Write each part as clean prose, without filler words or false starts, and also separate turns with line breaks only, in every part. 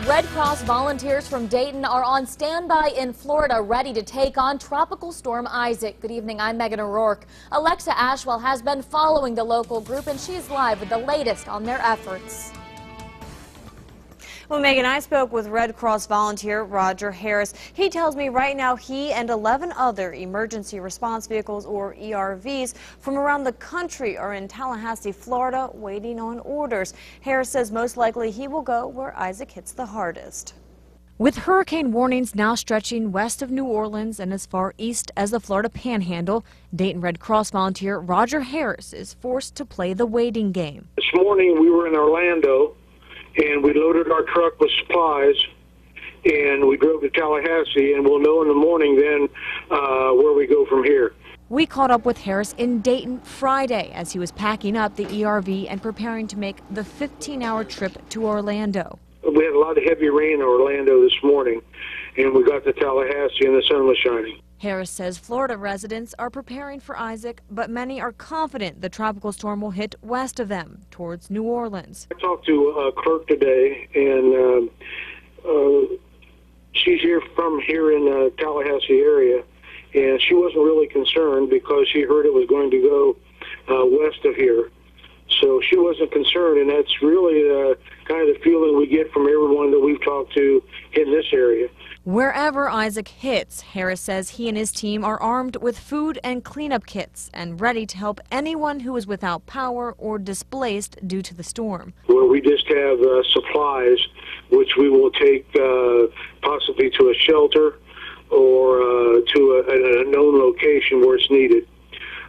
Red Cross volunteers from Dayton are on standby in Florida, ready to take on Tropical Storm Isaac. Good evening, I'm Megan O'Rourke. Alexa Ashwell has been following the local group, and she's live with the latest on their efforts.
Well, Megan, I spoke with Red Cross volunteer Roger Harris. He tells me right now he and 11 other emergency response vehicles, or ERVs, from around the country are in Tallahassee, Florida, waiting on orders. Harris says most likely he will go where Isaac hits the hardest. With hurricane warnings now stretching west of New Orleans and as far east as the Florida Panhandle, Dayton Red Cross volunteer Roger Harris is forced to play the waiting game.
This morning we were in Orlando, and we loaded our truck with supplies, and we drove to Tallahassee, and we'll know in the morning then where we go from here.
We caught up with Harris in Dayton Friday as he was packing up the ERV and preparing to make the 15-hour trip to Orlando.
We had a lot of heavy rain in Orlando this morning, and we got to Tallahassee and the sun was shining.
Harris says Florida residents are preparing for Isaac, but many are confident the tropical storm will hit west of them, towards New Orleans.
I talked to a clerk today, and she's from here in the Tallahassee area, and she wasn't really concerned because she heard it was going to go west of here. So she wasn't concerned, and that's really kind of the feeling we get from everyone that we've talked to in this area.
Wherever Isaac hits, Harris says he and his team are armed with food and cleanup kits and ready to help anyone who is without power or displaced due to the storm.
Where we just have supplies, which we will take possibly to a shelter or to a known location where it's needed.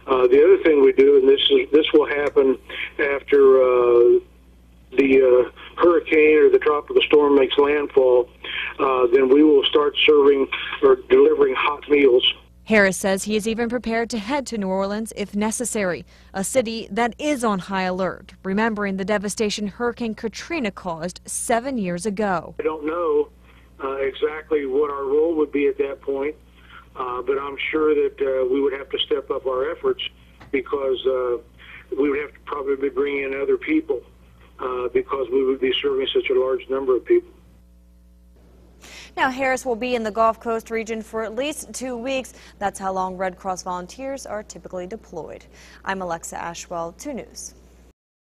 The other thing we do, and this will happen after the hurricane or the tropical storm makes landfall, then we will start serving or delivering hot meals.
Harris says he is even prepared to head to New Orleans if necessary, a city that is on high alert, remembering the devastation Hurricane Katrina caused 7 years ago.
I don't know exactly what our role would be at that point, but I'm sure that we would have to step up our efforts because we would have to probably bring in other people because we would be serving such a large number of people.
Now, Harris will be in the Gulf Coast region for at least 2 weeks. That's how long Red Cross volunteers are typically deployed. I'm Alexa Ashwell, 2 News.